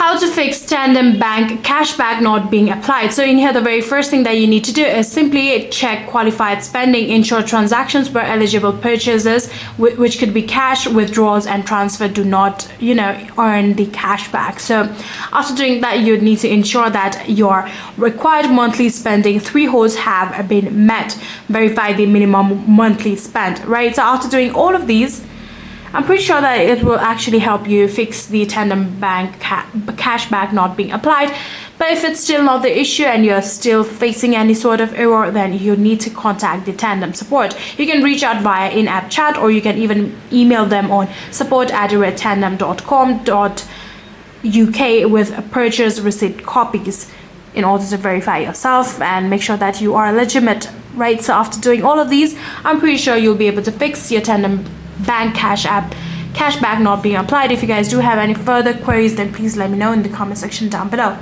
How to fix Tandem Bank cashback not being applied. So in here, the very first thing that you need to do is simply check qualified spending, ensure transactions where eligible purchases, which could be cash, withdrawals and transfer, do not, earn the cashback. So after doing that, you'd need to ensure that your required monthly spending thresholds have been met. Verify the minimum monthly spend, right? So after doing all of these, I'm pretty sure that it will actually help you fix the Tandem Bank cashback not being applied. But if it's still not the issue and you're still facing any sort of error, then you need to contact the Tandem Support. You can reach out via in-app chat, or you can even email them on support@tandem.com.uk with purchase receipt copies in order to verify yourself and make sure that you are legitimate, right? So after doing all of these, I'm pretty sure you'll be able to fix your Tandem Bank cashback not being applied. If you guys do have any further queries, then please let me know in the comment section down below.